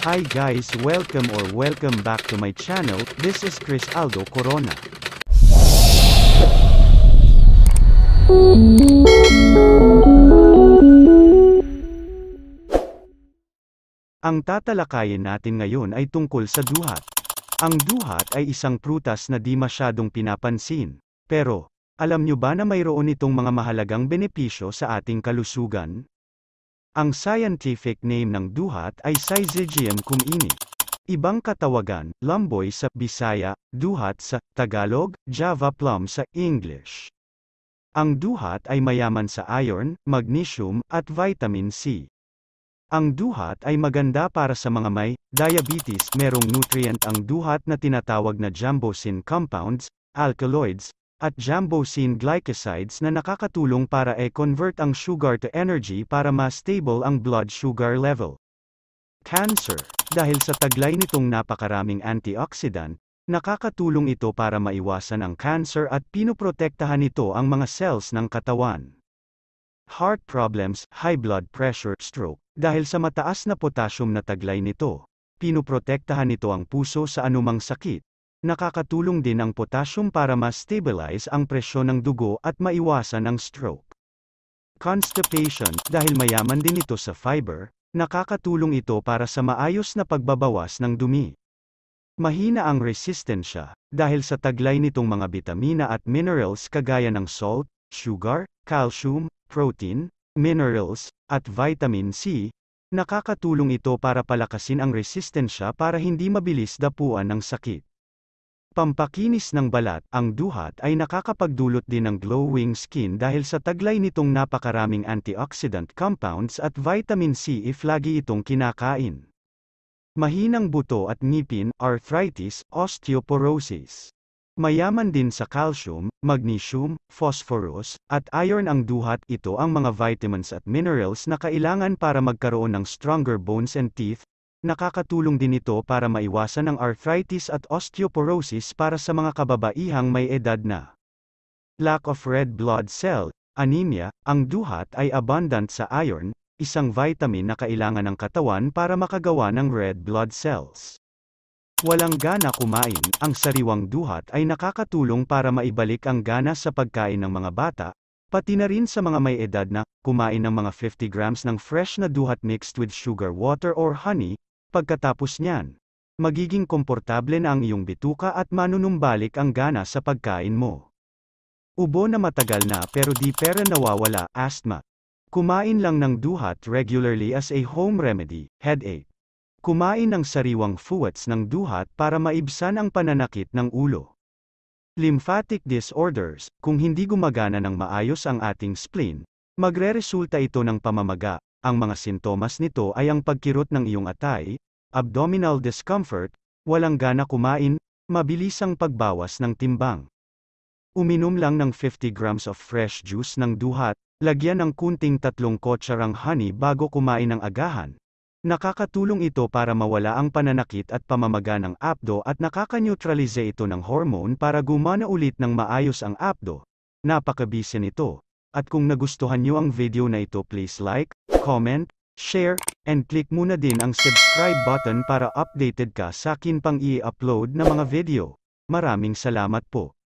Hi guys, welcome back to my channel. This is Chris Aldo Corona. Ang tatalakayin natin ngayon ay tungkol sa duhat. Ang duhat ay isang prutas na di masyadong pinapansin. Pero, alam nyo ba na mayroon itong mga mahalagang benepisyo sa ating kalusugan? Ang scientific name ng duhat ay Syzygium cumini. Ibang katawagan, lamboy sa Bisaya, duhat sa Tagalog, Java plum sa English. Ang duhat ay mayaman sa iron, magnesium, at vitamin C. Ang duhat ay maganda para sa mga may diabetes. Merong nutrient ang duhat na tinatawag na jambosine compounds, alkaloids, at jambosine glycosides na nakakatulong para i-convert ang sugar to energy para mas stable ang blood sugar level. Cancer. Dahil sa taglay nitong napakaraming antioxidant, nakakatulong ito para maiwasan ang cancer at pinoprotektahan nito ang mga cells ng katawan. Heart problems, high blood pressure, stroke. Dahil sa mataas na potassium na taglay nito, pinoprotektahan nito ang puso sa anumang sakit. Nakakatulong din ang potassium para mas stabilize ang presyon ng dugo at maiwasan ang stroke. Constipation. Dahil mayaman din ito sa fiber, nakakatulong ito para sa maayos na pagbabawas ng dumi. Mahina ang resistensya, dahil sa taglay nitong mga bitamina at minerals kagaya ng salt, sugar, calcium, protein, minerals, at vitamin C, nakakatulong ito para palakasin ang resistensya para hindi mabilis dapuan ng sakit. Pampakinis ng balat. Ang duhat ay nakakapagdulot din ng glowing skin dahil sa taglay nitong napakaraming antioxidant compounds at vitamin C if lagi itong kinakain. Mahinang buto at ngipin, arthritis, osteoporosis. Mayaman din sa calcium, magnesium, phosphorus, at iron ang duhat. Ito ang mga vitamins at minerals na kailangan para magkaroon ng stronger bones and teeth. Nakakatulong din ito para maiwasan ang arthritis at osteoporosis para sa mga kababaihang may edad na. Lack of red blood cell, anemia. Ang duhat ay abundant sa iron, isang vitamin na kailangan ng katawan para makagawa ng red blood cells. Walang gana kumain. Ang sariwang duhat ay nakakatulong para maibalik ang gana sa pagkain ng mga bata, pati na rin sa mga may edad na. Kumain ng mga 50 grams ng fresh na duhat mixed with sugar water or honey. Pagkatapos niyan, magiging komportable na ang iyong bituka at manunumbalik ang gana sa pagkain mo. Ubo na matagal na pero di pera nawawala, asthma. Kumain lang ng duhat regularly as a home remedy, headache. Kumain ng sariwang foods ng duhat para maibsan ang pananakit ng ulo. Lymphatic disorders. Kung hindi gumagana ng maayos ang ating spleen, magreresulta ito ng pamamaga. Ang mga sintomas nito ay ang pagkirot ng iyong atay, abdominal discomfort, walang gana kumain, mabilisang pagbawas ng timbang. Uminom lang ng 50 grams of fresh juice ng duhat, lagyan ng kunting 3 kutsarang honey bago kumain ng agahan. Nakakatulong ito para mawala ang pananakit at pamamaga ng apdo at nakaka-neutralize ito ng hormone para gumana ulit ng maayos ang apdo. Napakabisa nito. At kung nagustuhan nyo ang video na ito, please like, comment, share, and click muna din ang subscribe button para updated ka sa akin pang i-upload na mga video. Maraming salamat po.